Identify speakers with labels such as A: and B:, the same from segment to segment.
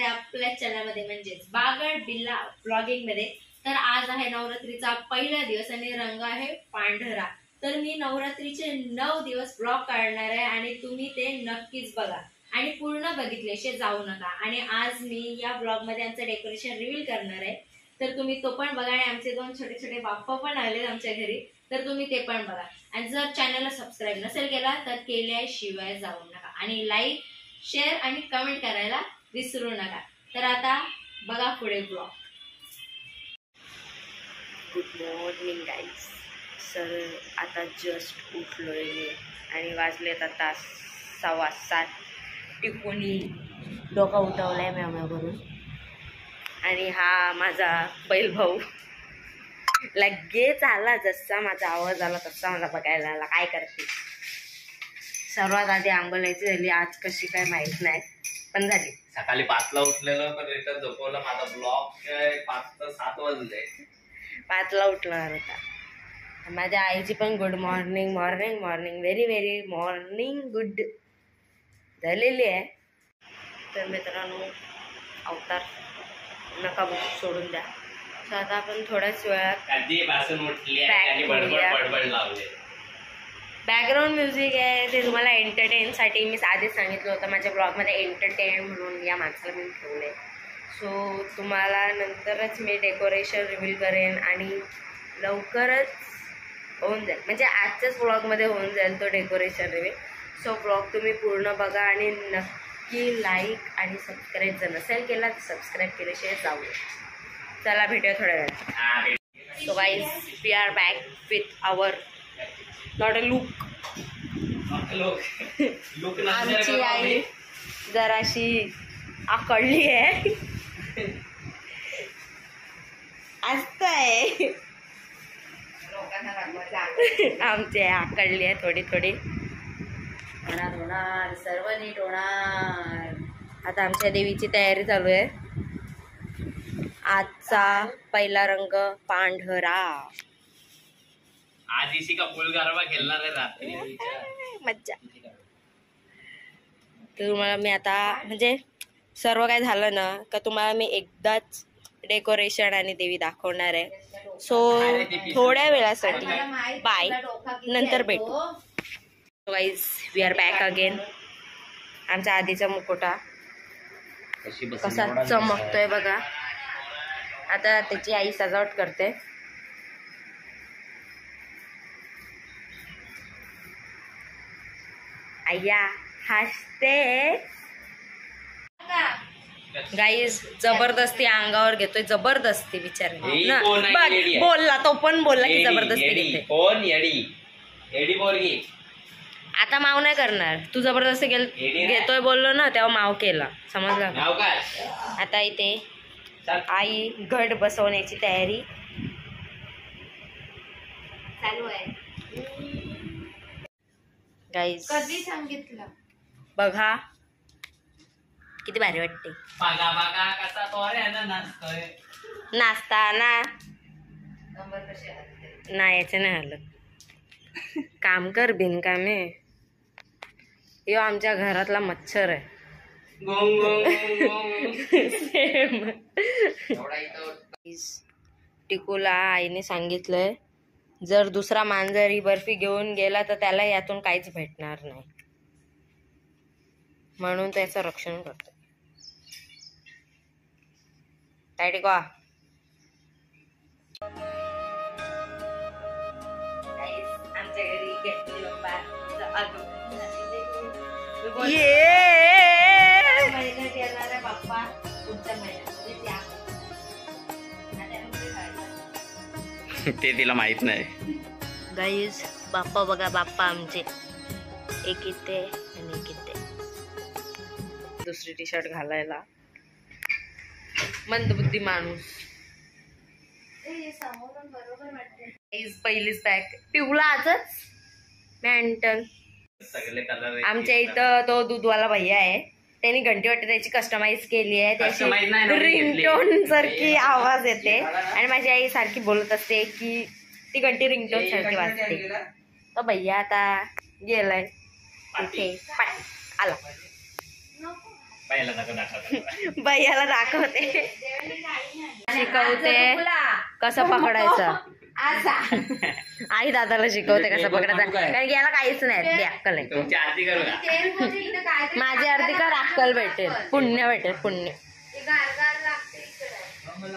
A: आपल्या चॅनलमध्ये म्हणजेच बागड बिल्ला ब्लॉगिंग मध्ये। तर आज आहे नवरात्रीचा पहिला दिवस आणि रंग आहे पांढरा। तर मी नवरात्रीचे 9 दिवस ब्लॉग काढणार आहे आणि तुम्ही ते नक्कीच बघा आणि पूर्ण बघितल्याशिवाय जाऊ नका। आणि आज मी या ब्लॉग मध्ये आमचं डेकोरेशन रिव्हील करणार आहे, तर तुम्ही तो पण बघा। आणि आमचे 2 छोटे छोटे बाप्पा पण आले आमच्या घरी, तर तुम्ही ते पण बघा। आणि जर चॅनलला सबस्क्राइब नसेल केला तर केल्याशिवाय जाऊ नका आणि लाईक शेअर आणि कमेंट करायला विसरू नका। तर आता बघा पुढे blog. Good morning guys. Sir आता जस्ट उठलोय मी आणि वाजलेत आता 7:15। टिकोनी डोका उठवलाय मी आम्हावरून आणि हा माझा बैल भाऊ लगेच आला। जसा माझा आवाज आला तसा मला बघायला आला। काय करते? सर्वात आधी आंघोळायची झाली, आज कशी काय माहित नाही पण झाली।
B: सकाळी 5ला उठलेलं पण रिटर्न झोपवलं। माझा ब्लॉग 5 ते 7 वाजले।
A: 5ला उठणार होता। माझ्या आईची पण good morning morning morning very very morning good झालेली आहे। तर मित्रांनो अवतार नका सोडून द्या। तर आता आपण थोड्याच वेळात बॅकग्राऊंड म्युझिक आहे ते तुम्हाला एंटरटेनसाठी मी आधीच सांगितलं होतं। माझ्या ब्लॉगमध्ये एंटरटेन म्हणून या माणसाला मी ठेवलं आहे। सो तुम्हाला नंतरच मी डेकोरेशन रिव्हील करेन आणि लवकरच होऊन जाईल, म्हणजे आजच्याच ब्लॉगमध्ये होऊन जाईल तो डेकोरेशन रिव्हील। सो ब्लॉग तुम्ही पूर्ण बघा आणि नक्की लाईक आणि सबस्क्राईब जर नसेल केला तर सबस्क्राईब केल्याशिवाय जाऊ। चला भेटूया थोड्या वेळात। So guys we are back with our not a look. आमची आई जराशी आकडली आहे असतंय आमची आकडली आहे थोडी थोडी। होणार होणार सर्व नीट होणार। आता आमच्या देवीची तयारी चालू आहे। आजचा पहिला रंग पांढरा।
B: आज इसी का फुल गरबा खेळणार आहे रात्री।
A: मज्जा। तर तुम्हाला मी आता म्हणजे सर्व काय झालं ना का तुम्हाला मी एकदाच डेकोरेशन आणि देवी दाखवणार आहे। सो थोड्या वेळासाठी बाय, नंतर भेटू। Guys we are back again. आमच्या आधीचा मुकोटा कसा चमकतोय बघा। आता त्याची आई सजावट करते। आया हसते। गाईज जबरदस्ती अंगावर घेतोय, जबरदस्ती बिचार बोलला तो पण बोलला की जबरदस्ती घेते।
B: कोण येडी? येडी पोरगी।
A: आता माव नाही करणार, तू जबरदस्ती घेतोय बोललो ना तेव्हा माव केला, समजलं? आता इथे आई घट बसवण्याची तयारी चालू आहे। गाईज
C: कधी सांगितलं
A: बघा किती भारी वाटते।
B: बघा बघा कसा तोऱ्यानं नाचतोय।
A: नाचता ना नाही याचं नाही आलं काम कर बिनकामे। यो आमच्या घरातला मच्छर आहे। टिकूला आईने सांगितलंय जर दुसरा मांजर ही बर्फी घेऊन गेला तर त्याला यातून काहीच भेटणार नाही, म्हणून त्याचं रक्षण करतो। काय टिकवा आमच्या घरी गणपती बाप्पा पुढच्या महिन्यामध्ये
B: ते तिला माहित नाही।
A: गाईज बाप्पा बघा, बाप्पा आमचे एक इथे आणि एक इथे। दुसरी टी शर्ट घालायला मंदबुद्धी माणूस. पहिलीच पॅक पिवला आजच मेंटल.
B: सगळे कलर
A: आमच्या इथं तो दूधवाला भैया आहे, त्यांनी घंटी वाटते त्याची कस्टमाइज केली आहे. त्याची रिंगटोन सारखी आवाज येते आणि माझी आई सारखी बोलत असते की ती घंटी रिंगटोन सारखी वाजते. तर भैया आता गेलाय तिथे आला. भैयाला दाखवते, शिकवते कसं पकडायचं. आई दादाला शिकवते कसं पकडायचं, कारण की याला काहीच नाही अक्कल आहे. माझी आरती कर, अक्कल भेटेल, पुण्य भेटेल, पुण्य.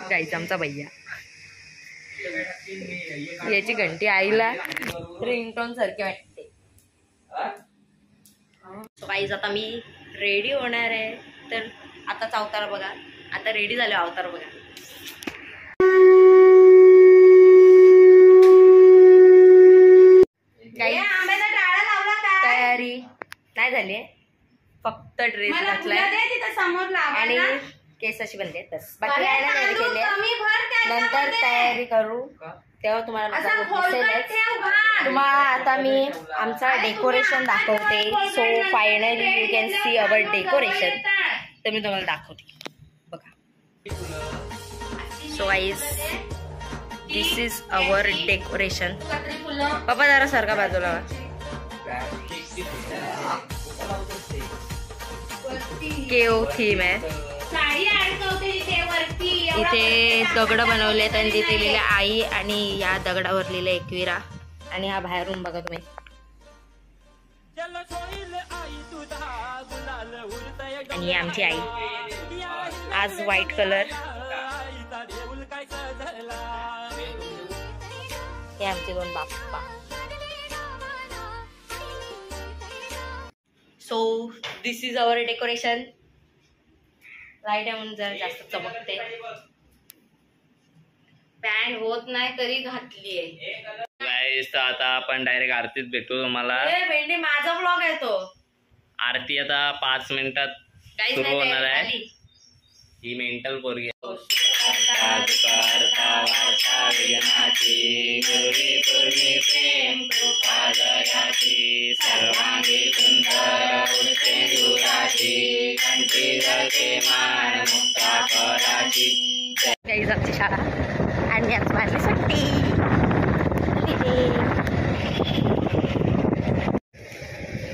A: गाईचा आमचा भैया, याची घंटी आईला रिंगटोन सारखी वाटते. गाईज आता मी रेडी होणार आहे, तर आताच अवतार बघा. आता रेडी झाले, अवतार बघा. तयारी नाही झाली, फक्त ड्रेस घातलाय आणि केस अशी बनले. बाकी तयारी केली, नंतर तयारी करू तेव्हा तुम्हाला तुम्हाला आता मी आमचा डेकोरेशन दाखवते. So finally you can see our decoration. तर मी तुम्हाला दाखवते बघा. So guys this is our decoration. पप्पा जरा सारखा बाजूला. केओ थीम आहे. इथे दगड बनवले आणि तिथे लिहिले आई आणि या दगडावर लिहिले एकविरा. आणि हा बाहेरून बघा तुम्ही, आणि आमची आई आज व्हाईट कलर. हे आमचे दोन Bappa. So this is our decoration. Light आहे म्हणून जरा जास्त चमकते. पॅन्ट होत नाही तरी घातली आहे.
B: आता आपण डायरेक्ट आरतीत भेटू तुम्हाला.
A: भेंडी माझा ब्लॉग आहे तो.
B: आरती आता 5 मिनिटात सुरू होणार आहे. ही मेंटल पोरगी
A: आमची शाळा आणि आज माझी सुट्टी.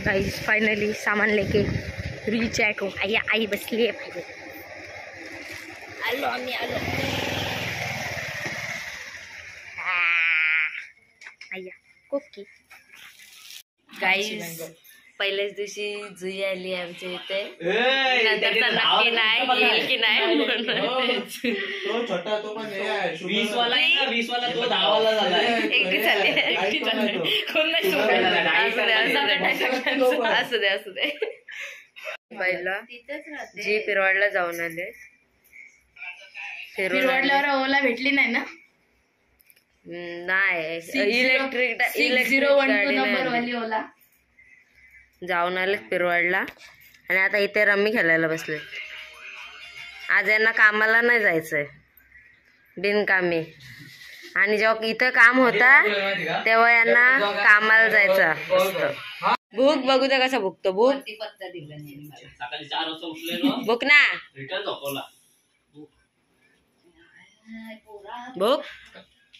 A: गाइस फाइनली सामान लेके रीच आहे. आई बसली आहे पाहिजे. आलो आम्ही आलो. आया कोकी. गाइस पहिल्याच दिवशी जुई आली आमच्या इथे. नंतर नक्की नाही येईल की नाही
C: तो छोटा तो पण
B: 20 वाला आहे ना, 20 वाला तो 10 वाला झाला.
A: एकटी चालले कोण नाही. असू दे. पहिला जी पिरवाडला जाऊन आले.
D: पिरवाडल्यावर ओला भेटली नाही ना.
A: नाही इलेक्ट्रिक
D: 6012 नंबर वाली ओला
A: जाऊन आले पिरवाडला. आणि आता इथे रम्मी खेळायला बसले. आज यांना कामाला नाही जायचंय, बिनकामी. आणि जेव्हा इथं काम होता तेव्हा यांना कामाला जायचं असतं. भूक बघू दे कसा भुकतो. भूक
B: सकाळी 4 वाजता उठले
A: भूक ना.
B: रिटर्न झोपवला.
A: भूक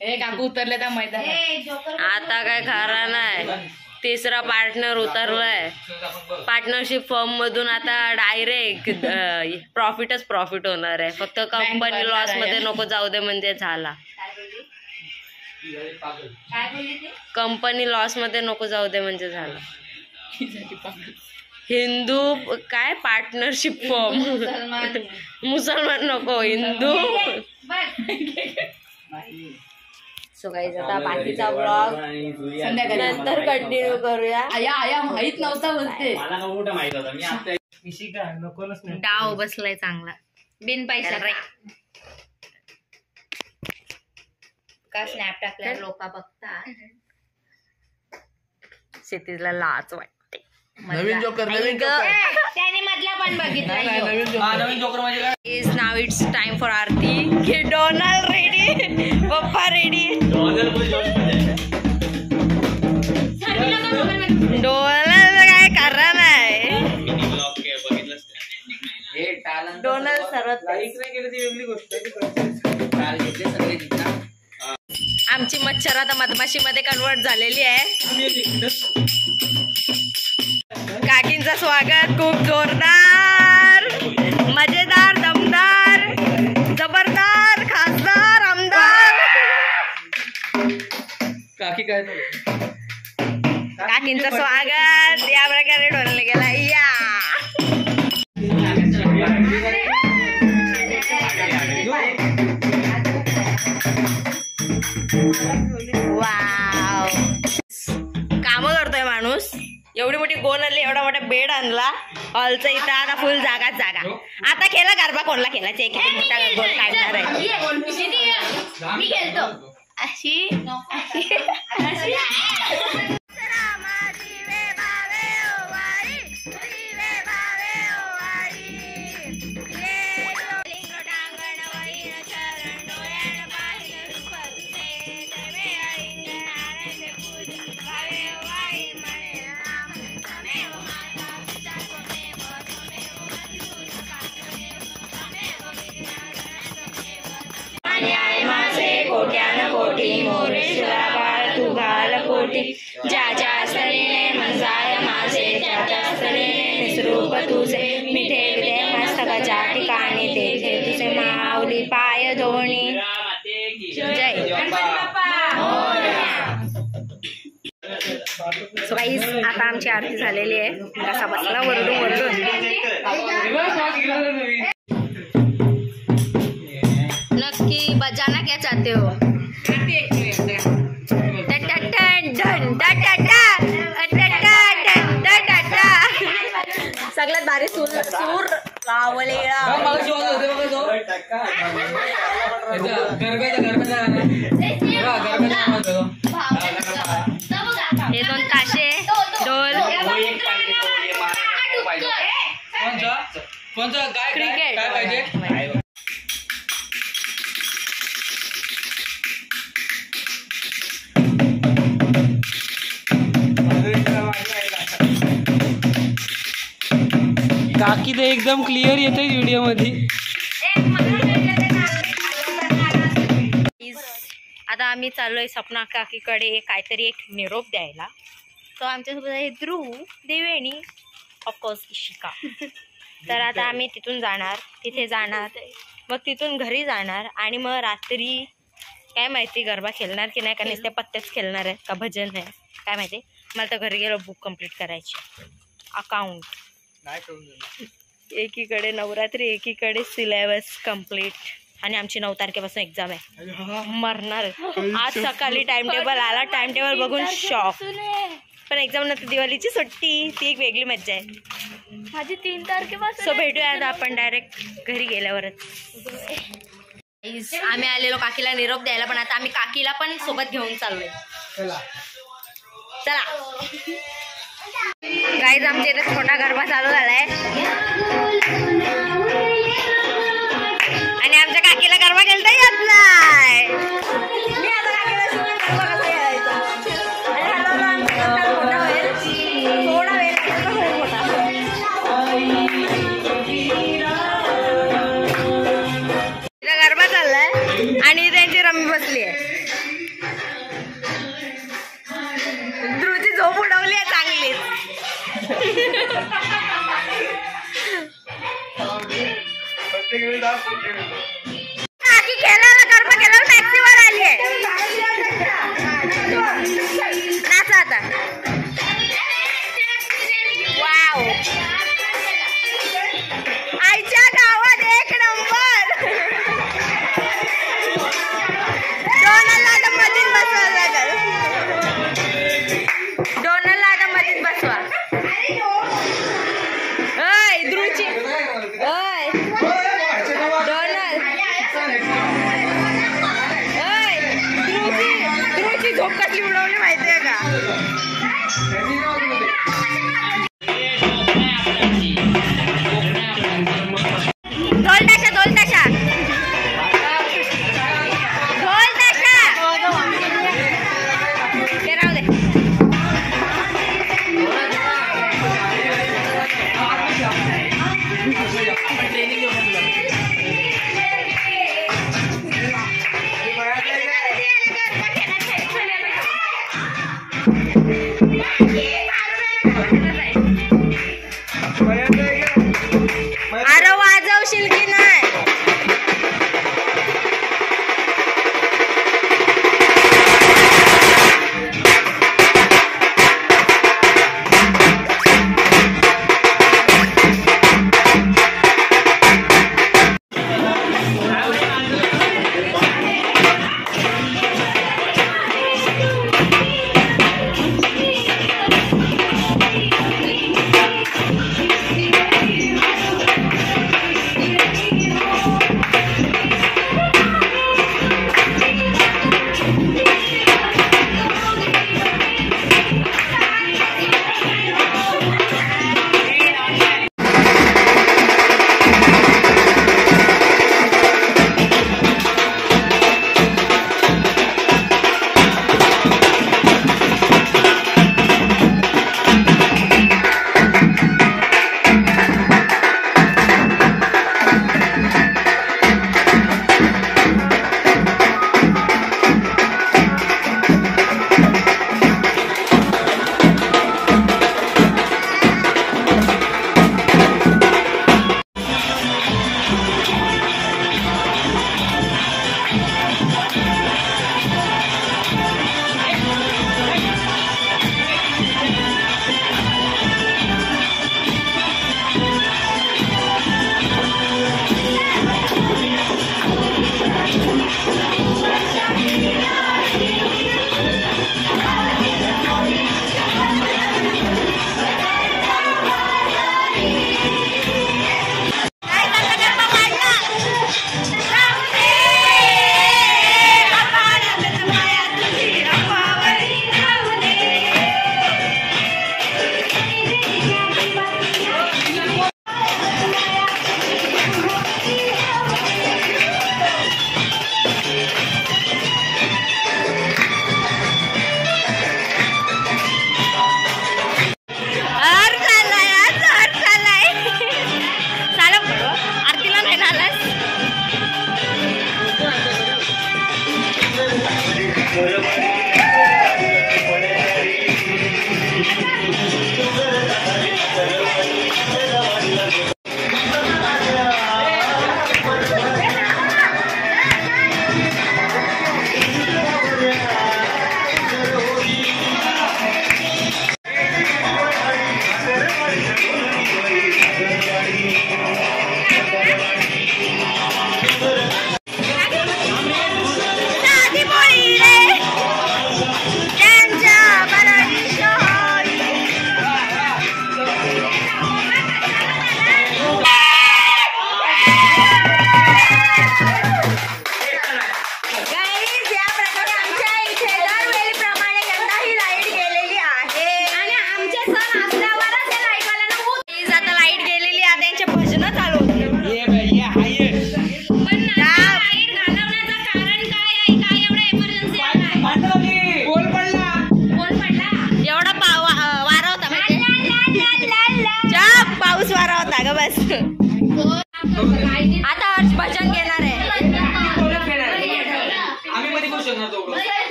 D: हे काकू उतरले त्या मैदानात.
A: आता काय खरा नाही. तिसरा पार्टनर उतरलाय पार्टनरशिप फर्म मधून. आता डायरेक्ट प्रॉफिट होणार आहे. फक्त कंपनी लॉस मध्ये नको जाऊ दे म्हणजे झाला. कंपनी लॉस मध्ये नको जाऊ दे म्हणजे झालं. हिंदू काय पार्टनरशिप फर्म. मुसलमान नको, हिंदू. सो गाईज आता बाकीचा ब्लॉग नंतर कंटिन्यू करूया.
D: आया माहित नव्हता बोलते.
B: मला कुठं माहित होतं. मी आता
A: डाव बसलाय चांगला बिन पैसा. का स्नॅप टाकल्यावर लोक बघतात. क्षितिजला लाज वाटते.
C: नवीन जोकर नवीन जोकर
A: त्याने मधला पण बघितला
C: नवीन जोकर म्हणजे काय
A: is now it's time for Aarti. Donald ready, पप्पा रेडी. डोनाल्ड काय करा नाही. डोनाल्ड सर्वात
C: वेगळी गोष्ट
A: आमची मच्छर आता मधमाशी मध्ये कन्वर्ट झालेली आहे. काकींचं स्वागत खूप जोरदार, मजेदार, दमदार, जबरदार, खासदार, आमदार.
C: काकी काय
A: काकींचं स्वागत या प्रकारे ढोललं गेला. या वाव, काम करतोय माणूस. एवढी मोठी गोन आणली, एवढा मोठा बेड आणला. हॉलचं इथं आता फुल जागा. आता खेळला गरबा, कोणला खेळायचा किती मोठा गोल काढणार आहे. मी खेळतो अशी कोटी मोरेश्वरा बाळ तू घाल कोटी. ज्याच्या स्तरीने मंजाय माझे, त्याच्या स्तरीने स्वरूप तुझे. मी ठेवले मस्तकाच्या ठिकाणी, तेथे तुझे माऊली पाय दोन्ही. जय सो गाईस, आता आमची आरती झालेली आहे. कसा बसला वरडून वरडून. नक्की बजाना क्या चाहते हो? सगळ्यात भारी सूर रावलेला. हे 2 ताशे ढोल क्रिकेट.
C: काकी ते एकदम क्लिअर येते व्हिडिओ मध्ये.
A: आता आम्ही चाललोय सपना काकीकडे काहीतरी एक निरोप द्यायला. तो आमच्यासोबत आहे ध्रुव, देवेणी, ऑफकोर्स इशिका. तर आता आम्ही तिथून जाणार, तिथे जाणार, मग तिथून घरी जाणार आणि मग रात्री काय माहिती गरबा खेळणार की नाही, का नुसते पत्तेच खेळणार आहे का भजन आहे काय माहिती. मला तर घरी गेलो बुक कंप्लीट करायची, अकाउंट. एकीकडे नवरात्री, एकीकडे सिलेबस कंप्लीट. आणि आमची 9 तारखेपासून एक्झाम आहे. मरणार. आज सकाळी टाइम टेबल आला, टाइम टेबल बघून शॉक. पण एक्झाम नंतर दिवाळीची सुट्टी, ती एक वेगळी मज्जा आहे.
D: माझी 3 तारखेपासून.
A: सो भेटूया आता आपण डायरेक्ट घरी गेल्यावरच. आम्ही आलेलो काकीला निरोप द्यायला, पण आता आम्ही काकीला पण सोबत घेऊन चाललोय. चला गाईज, आमच्या इथे छोटा गरबा चालू झालाय आणि आमच्या काकीला गरबा खेळता येत नाही. मी आता काकीला शिकवून गरबा कसा खेळायचा. आणि हळूहळू आमचा गरबा मोठा होईल, थोडा वेळ होईल मोठा. तिला गरबा चाललाय आणि त्यांची रमी बसली आहे. ध्रुवची झोप उडवली आहे चांगलीच. काकी खेळायला गरबा केल्यावर टॅक्सीवर आली आहे. नाचा आता. वाव, आईच्या गावात 1 नंबर. डोनाला आता मधीत बसवा लागल. डोनाला आता मधीत बसवा. ओय ध्रुवची, ओय डोनाल, ओय ध्रुवची झोप कसली उडवली माहितीये का.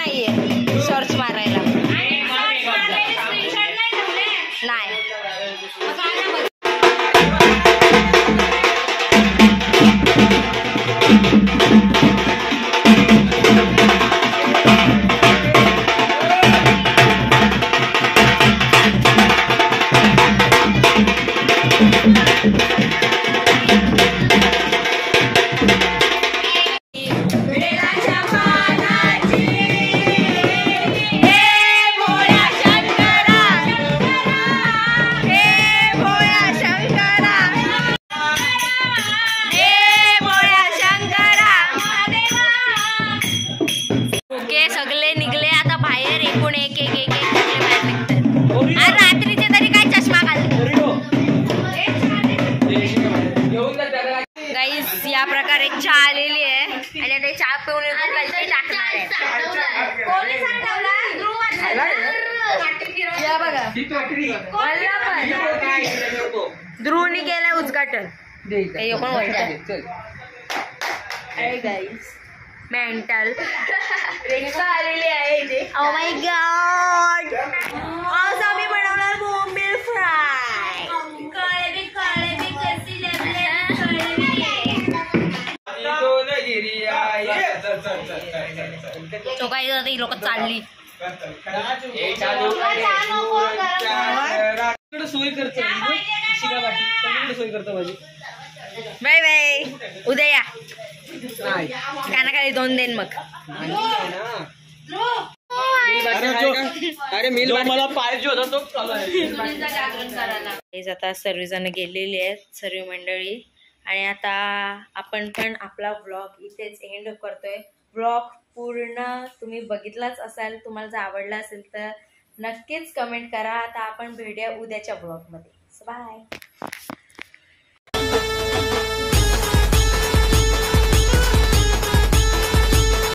A: नाहीये सर्च मारायला. नाही सगळे निघले आता बाहेर. एकूण एक एक एक एक आज रात्रीचे तरी काय चष्मा घालते गाईस. या प्रकारे चहा आलेली आहे आणि ते चहा पिऊन कलटी टाकणार आहे. बघा ध्रुवनी केलंय उद्घाटन. मेंटल रिक्षा आलेली आहे इथे. Oh my God. आज आम्ही बनवणार बोंबील फ्राय. तो काही ही लोक चालली
C: सोय करतो माझी.
A: Bye bye. उद्या या कानाखाली 2 देन मग.
C: अरे मी मला पाहिजे होता तो.
A: आता सर्वजण गेलेली आहेत सर्व मंडळी आणि आता आपण पण आपला व्लॉग इथेच एंड करतोय. व्लॉग पूर्ण तुम्ही बघितलाच असाल. तुम्हाला जर आवडला असेल तर नक्कीच कमेंट करा. आता आपण भेटूया उद्याच्या व्लॉगमध्ये. बाय.